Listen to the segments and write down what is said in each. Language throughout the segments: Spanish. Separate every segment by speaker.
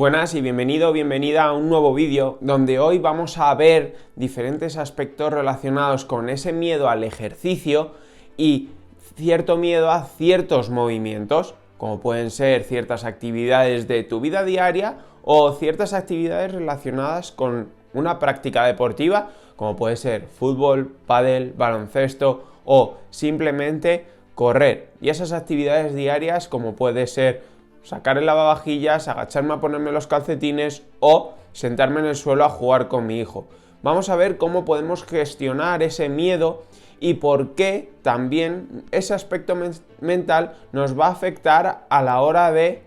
Speaker 1: Buenas y bienvenido o bienvenida a un nuevo vídeo donde hoy vamos a ver diferentes aspectos relacionados con ese miedo al ejercicio y cierto miedo a ciertos movimientos, como pueden ser ciertas actividades de tu vida diaria o ciertas actividades relacionadas con una práctica deportiva, como puede ser fútbol, pádel, baloncesto o simplemente correr. Y esas actividades diarias como puede ser sacar el lavavajillas, agacharme a ponerme los calcetines o sentarme en el suelo a jugar con mi hijo. Vamos a ver cómo podemos gestionar ese miedo y por qué también ese aspecto mental nos va a afectar a la hora de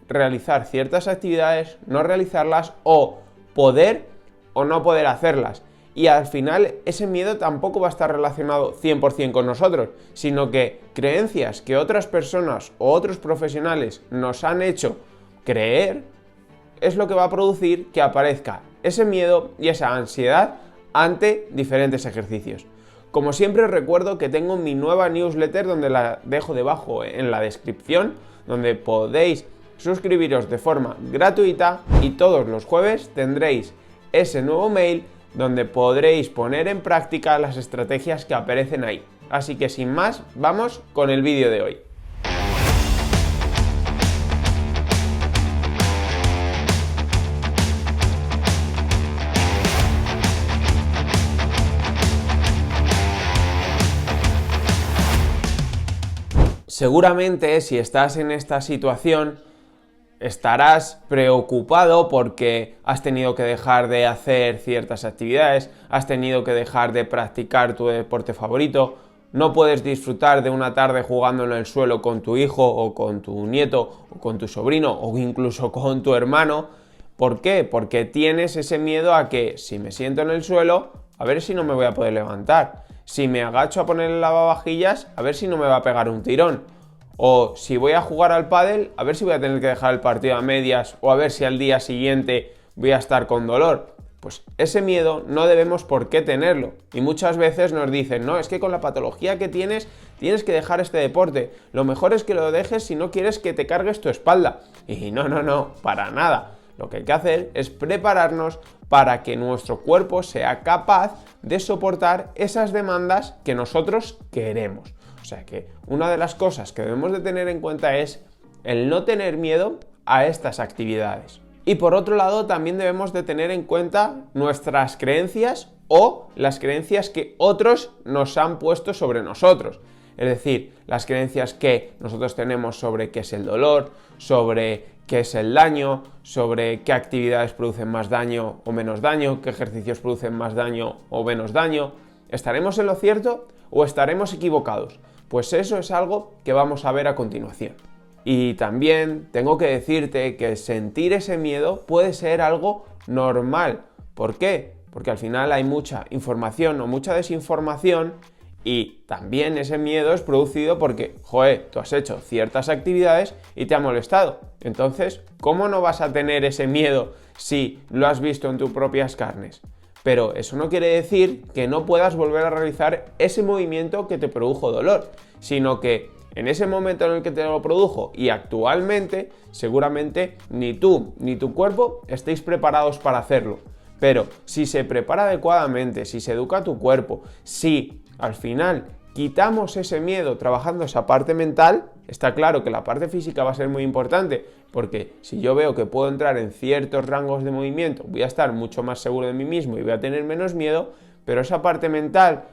Speaker 1: realizar ciertas actividades, no realizarlas o poder o no poder hacerlas. Y al final ese miedo tampoco va a estar relacionado 100% con nosotros, sino que creencias que otras personas o otros profesionales nos han hecho creer es lo que va a producir que aparezca ese miedo y esa ansiedad ante diferentes ejercicios. Como siempre os recuerdo que tengo mi nueva newsletter donde la dejo debajo en la descripción, donde podéis suscribiros de forma gratuita y todos los jueves tendréis ese nuevo mail donde podréis poner en práctica las estrategias que aparecen ahí. Así que sin más, vamos con el vídeo de hoy. Seguramente si estás en esta situación estarás preocupado porque has tenido que dejar de hacer ciertas actividades, has tenido que dejar de practicar tu deporte favorito, no puedes disfrutar de una tarde jugando en el suelo con tu hijo o con tu nieto o con tu sobrino o incluso con tu hermano. ¿Por qué? Porque tienes ese miedo a que si me siento en el suelo, a ver si no me voy a poder levantar. Si me agacho a poner el lavavajillas, a ver si no me va a pegar un tirón. O si voy a jugar al pádel, a ver si voy a tener que dejar el partido a medias o a ver si al día siguiente voy a estar con dolor. Pues ese miedo no debemos por qué tenerlo. Y muchas veces nos dicen, no, es que con la patología que tienes que dejar este deporte. Lo mejor es que lo dejes si no quieres que te cargues tu espalda. Y no, para nada. Lo que hay que hacer es prepararnos para que nuestro cuerpo sea capaz de soportar esas demandas que nosotros queremos. O sea que una de las cosas que debemos de tener en cuenta es el no tener miedo a estas actividades. Y por otro lado también debemos de tener en cuenta nuestras creencias o las creencias que otros nos han puesto sobre nosotros. Es decir, las creencias que nosotros tenemos sobre qué es el dolor, sobre qué es el daño, sobre qué actividades producen más daño o menos daño, qué ejercicios producen más daño o menos daño. ¿Estaremos en lo cierto o estaremos equivocados? Pues eso es algo que vamos a ver a continuación. Y también tengo que decirte que sentir ese miedo puede ser algo normal. ¿Por qué? Porque al final hay mucha información o mucha desinformación y también ese miedo es producido porque, tú has hecho ciertas actividades y te ha molestado. Entonces, ¿cómo no vas a tener ese miedo si lo has visto en tus propias carnes? Pero eso no quiere decir que no puedas volver a realizar ese movimiento que te produjo dolor, sino que en ese momento en el que te lo produjo y actualmente, seguramente ni tú ni tu cuerpo estéis preparados para hacerlo. Pero si se prepara adecuadamente, si se educa tu cuerpo, si al final quitamos ese miedo trabajando esa parte mental, está claro que la parte física va a ser muy importante, porque si yo veo que puedo entrar en ciertos rangos de movimiento, voy a estar mucho más seguro de mí mismo y voy a tener menos miedo, pero esa parte mental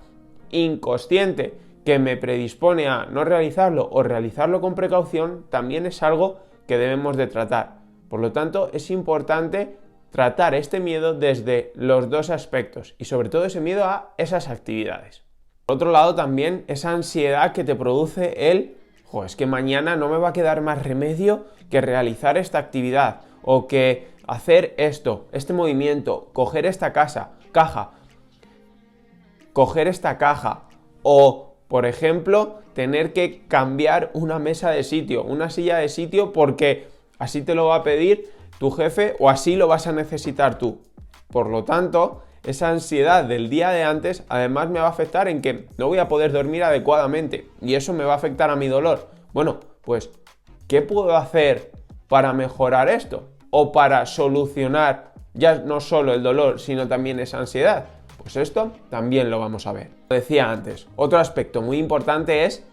Speaker 1: inconsciente que me predispone a no realizarlo o realizarlo con precaución, también es algo que debemos de tratar. Por lo tanto, es importante tratar este miedo desde los dos aspectos y sobre todo ese miedo a esas actividades. Por otro lado, también esa ansiedad que te produce es que mañana no me va a quedar más remedio que realizar esta actividad o que hacer este movimiento, coger esta caja o, por ejemplo, tener que cambiar una mesa de sitio, una silla de sitio porque así te lo va a pedir tu jefe o así lo vas a necesitar tú. Por lo tanto, esa ansiedad del día de antes además me va a afectar en que no voy a poder dormir adecuadamente y eso me va a afectar a mi dolor. Bueno, pues, ¿qué puedo hacer para mejorar esto? o para solucionar ya no solo el dolor, sino también esa ansiedad? Pues esto también lo vamos a ver. Como decía antes, otro aspecto muy importante es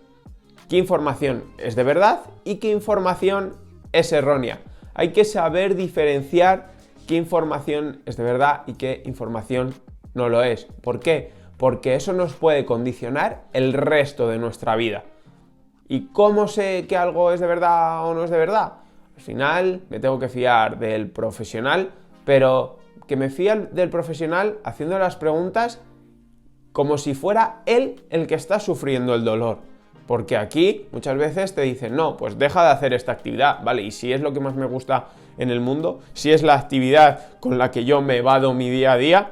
Speaker 1: qué información es de verdad y qué información es errónea. Hay que saber diferenciar qué información es de verdad y qué información no lo es. ¿Por qué? Porque eso nos puede condicionar el resto de nuestra vida. ¿Y cómo sé que algo es de verdad o no es de verdad? Al final me tengo que fiar del profesional, pero que me fíe del profesional haciendo las preguntas como si fuera él el que está sufriendo el dolor. Porque aquí muchas veces te dicen, no, pues deja de hacer esta actividad, ¿vale? Y si es lo que más me gusta en el mundo, si es la actividad con la que yo me evado mi día a día,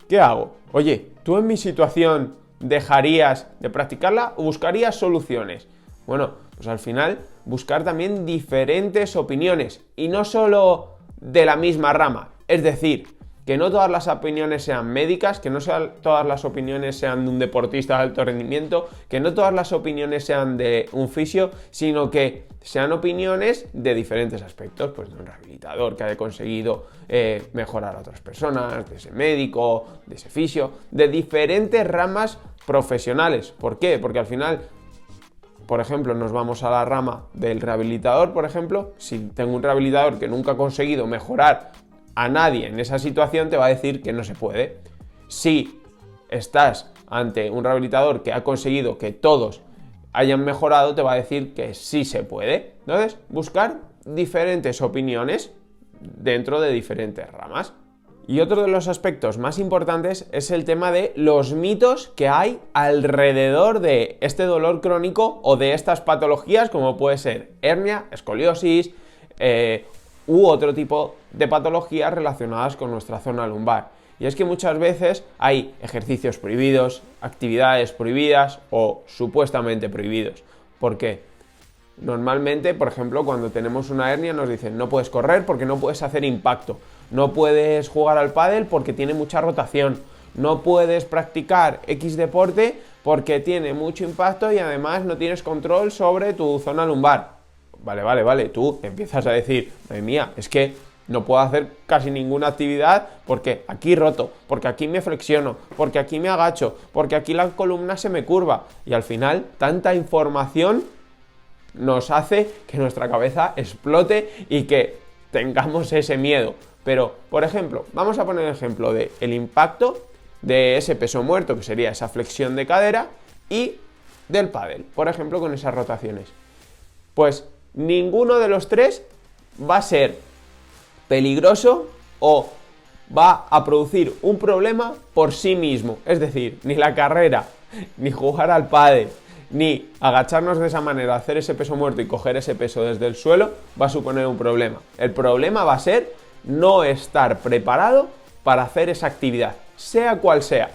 Speaker 1: ¿qué hago? Oye, ¿tú en mi situación dejarías de practicarla o buscarías soluciones? Bueno, pues al final buscar también diferentes opiniones y no solo de la misma rama. Es decir, que no todas las opiniones sean médicas, que no todas las opiniones sean de un deportista de alto rendimiento, que no todas las opiniones sean de un fisio, sino que sean opiniones de diferentes aspectos, pues de un rehabilitador que haya conseguido mejorar a otras personas, de ese médico, de ese fisio, de diferentes ramas profesionales. ¿Por qué? Porque al final, por ejemplo, nos vamos a la rama del rehabilitador, por ejemplo, si tengo un rehabilitador que nunca ha conseguido mejorar a nadie en esa situación, te va a decir que no se puede. Si estás ante un rehabilitador que ha conseguido que todos hayan mejorado, te va a decir que sí se puede. Entonces, buscar diferentes opiniones dentro de diferentes ramas. Y otro de los aspectos más importantes es el tema de los mitos que hay alrededor de este dolor crónico o de estas patologías, como puede ser hernia, escoliosis, u otro tipo de patologías relacionadas con nuestra zona lumbar. Y es que muchas veces hay ejercicios prohibidos, actividades prohibidas o supuestamente prohibidos. ¿Por qué? Normalmente, por ejemplo, cuando tenemos una hernia nos dicen no puedes correr porque no puedes hacer impacto, no puedes jugar al pádel porque tiene mucha rotación, no puedes practicar X deporte porque tiene mucho impacto y además no tienes control sobre tu zona lumbar. Vale, tú empiezas a decir, madre mía, es que no puedo hacer casi ninguna actividad porque aquí roto, porque aquí me flexiono, porque aquí me agacho, porque aquí la columna se me curva. Y al final, tanta información nos hace que nuestra cabeza explote y que tengamos ese miedo. Pero, por ejemplo, vamos a poner el ejemplo del impacto de ese peso muerto, que sería esa flexión de cadera, y del pádel, por ejemplo, con esas rotaciones. Pues ninguno de los tres va a ser peligroso o va a producir un problema por sí mismo. Es decir, ni la carrera, ni jugar al pádel, ni agacharnos de esa manera, hacer ese peso muerto y coger ese peso desde el suelo va a suponer un problema. El problema va a ser no estar preparado para hacer esa actividad, sea cual sea.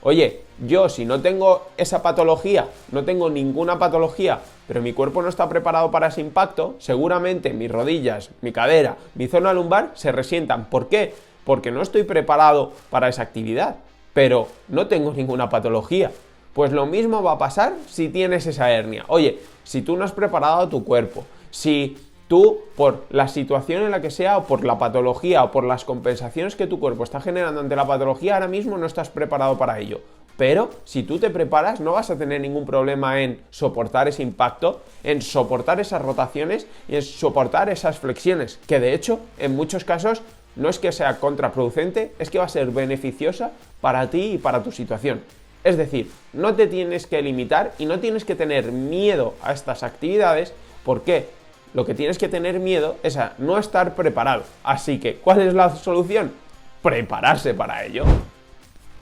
Speaker 1: Oye, yo si no tengo esa patología, no tengo ninguna patología, pero mi cuerpo no está preparado para ese impacto, seguramente mis rodillas, mi cadera, mi zona lumbar se resientan. ¿Por qué? Porque no estoy preparado para esa actividad, pero no tengo ninguna patología. Pues lo mismo va a pasar si tienes esa hernia. Oye, si tú no has preparado tu cuerpo, si tú, por la situación en la que sea, o por la patología, o por las compensaciones que tu cuerpo está generando ante la patología, ahora mismo no estás preparado para ello. Pero si tú te preparas, no vas a tener ningún problema en soportar ese impacto, en soportar esas rotaciones y en soportar esas flexiones, que de hecho, en muchos casos, no es que sea contraproducente, es que va a ser beneficiosa para ti y para tu situación. Es decir, no te tienes que limitar y no tienes que tener miedo a estas actividades. ¿Por qué? Lo que tienes que tener miedo es a no estar preparado. Así que, ¿cuál es la solución? Prepararse para ello.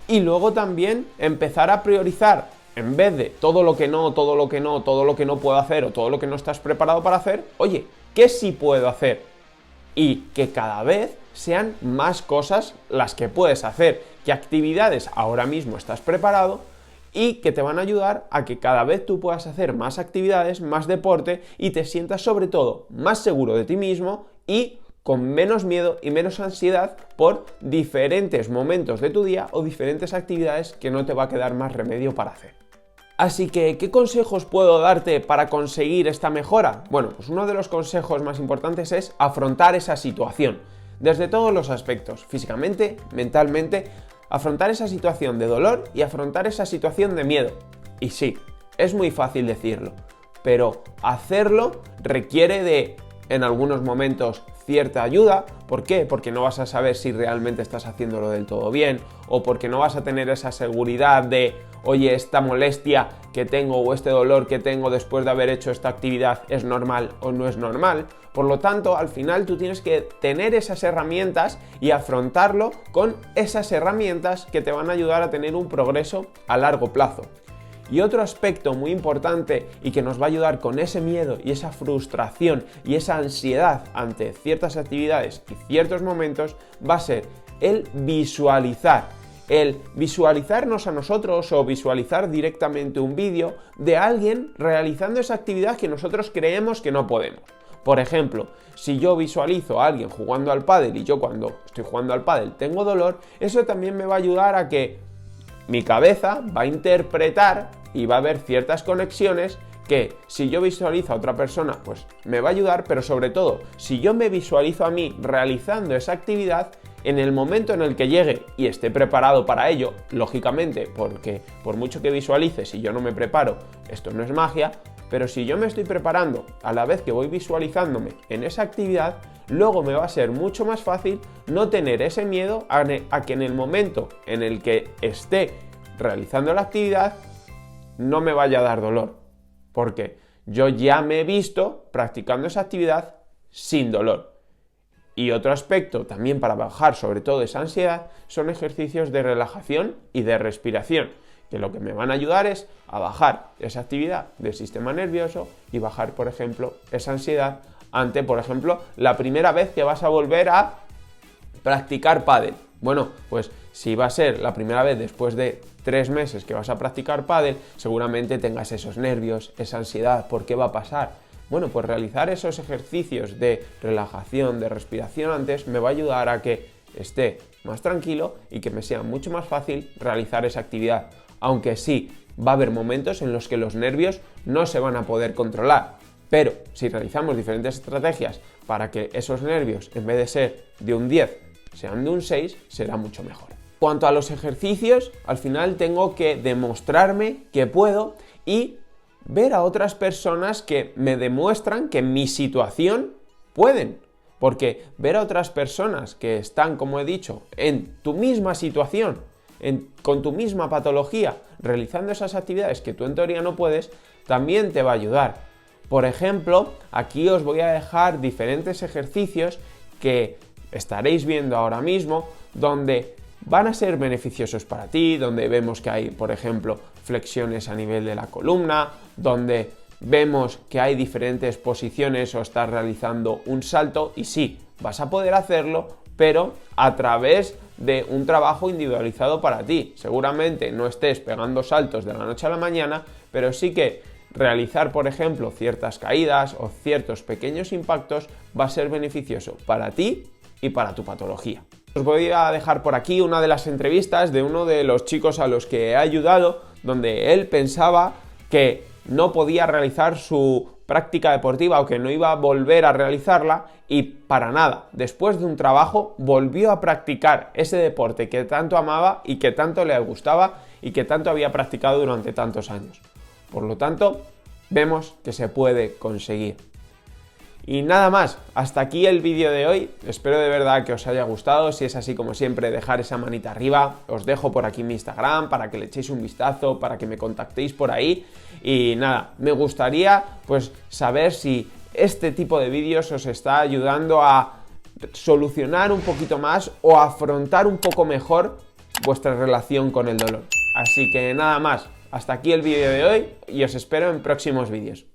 Speaker 1: Y luego también empezar a priorizar, en vez de todo lo que no puedo hacer o todo lo que no estás preparado para hacer, oye, ¿qué sí puedo hacer? Y que cada vez sean más cosas las que puedes hacer, qué actividades ahora mismo estás preparado y que te van a ayudar a que cada vez tú puedas hacer más actividades, más deporte y te sientas sobre todo más seguro de ti mismo y con menos miedo y menos ansiedad por diferentes momentos de tu día o diferentes actividades que no te va a quedar más remedio para hacer. Así que, ¿qué consejos puedo darte para conseguir esta mejora? Bueno, pues uno de los consejos más importantes es afrontar esa situación, desde todos los aspectos, físicamente, mentalmente, afrontar esa situación de dolor y afrontar esa situación de miedo. Y sí, es muy fácil decirlo, pero hacerlo requiere de, en algunos momentos, cierta ayuda. ¿Por qué? Porque no vas a saber si realmente estás haciéndolo del todo bien, o porque no vas a tener esa seguridad de, oye, esta molestia que tengo o este dolor que tengo después de haber hecho esta actividad es normal o no es normal. Por lo tanto, al final tú tienes que tener esas herramientas y afrontarlo con esas herramientas que te van a ayudar a tener un progreso a largo plazo. Y otro aspecto muy importante y que nos va a ayudar con ese miedo y esa frustración y esa ansiedad ante ciertas actividades y ciertos momentos va a ser el visualizar. El visualizarnos a nosotros o visualizar directamente un vídeo de alguien realizando esa actividad que nosotros creemos que no podemos. Por ejemplo, si yo visualizo a alguien jugando al pádel y yo cuando estoy jugando al pádel tengo dolor, eso también me va a ayudar a que mi cabeza va a interpretar y va a haber ciertas conexiones que si yo visualizo a otra persona, pues me va a ayudar, pero sobre todo, si yo me visualizo a mí realizando esa actividad, en el momento en el que llegue y esté preparado para ello, lógicamente, porque por mucho que visualice, si yo no me preparo, esto no es magia, pero si yo me estoy preparando a la vez que voy visualizándome en esa actividad, luego me va a ser mucho más fácil no tener ese miedo a que en el momento en el que esté realizando la actividad no me vaya a dar dolor, porque yo ya me he visto practicando esa actividad sin dolor. Y otro aspecto también para bajar sobre todo esa ansiedad son ejercicios de relajación y de respiración, que lo que me van a ayudar es a bajar esa actividad del sistema nervioso y bajar, por ejemplo, esa ansiedad ante, por ejemplo, la primera vez que vas a volver a practicar pádel. Bueno, pues si va a ser la primera vez después de 3 meses que vas a practicar pádel, seguramente tengas esos nervios, esa ansiedad. ¿Por qué va a pasar? Bueno, pues realizar esos ejercicios de relajación, de respiración antes, me va a ayudar a que esté más tranquilo y que me sea mucho más fácil realizar esa actividad. Aunque sí, va a haber momentos en los que los nervios no se van a poder controlar. Pero si realizamos diferentes estrategias para que esos nervios, en vez de ser de un 10, sean de un 6, será mucho mejor. Cuanto a los ejercicios, al final tengo que demostrarme que puedo y ver a otras personas que me demuestran que en mi situación pueden. Porque ver a otras personas que están, como he dicho, en tu misma situación, con tu misma patología, realizando esas actividades que tú en teoría no puedes, también te va a ayudar. Por ejemplo, aquí os voy a dejar diferentes ejercicios que estaréis viendo ahora mismo, donde van a ser beneficiosos para ti, donde vemos que hay, por ejemplo, flexiones a nivel de la columna, donde vemos que hay diferentes posiciones o estás realizando un salto y sí, vas a poder hacerlo, pero a través de un trabajo individualizado para ti. Seguramente no estés pegando saltos de la noche a la mañana, pero sí que realizar, por ejemplo, ciertas caídas o ciertos pequeños impactos va a ser beneficioso para ti y para tu patología. Os voy a dejar por aquí una de las entrevistas de uno de los chicos a los que he ayudado, donde él pensaba que no podía realizar su práctica deportiva o que no iba a volver a realizarla y para nada, después de un trabajo volvió a practicar ese deporte que tanto amaba y que tanto le gustaba y que tanto había practicado durante tantos años. Por lo tanto, vemos que se puede conseguir. Y nada más, hasta aquí el vídeo de hoy, espero de verdad que os haya gustado, si es así como siempre dejar esa manita arriba, os dejo por aquí mi Instagram para que le echéis un vistazo, para que me contactéis por ahí y nada, me gustaría pues saber si este tipo de vídeos os está ayudando a solucionar un poquito más o a afrontar un poco mejor vuestra relación con el dolor. Así que nada más, hasta aquí el vídeo de hoy y os espero en próximos vídeos.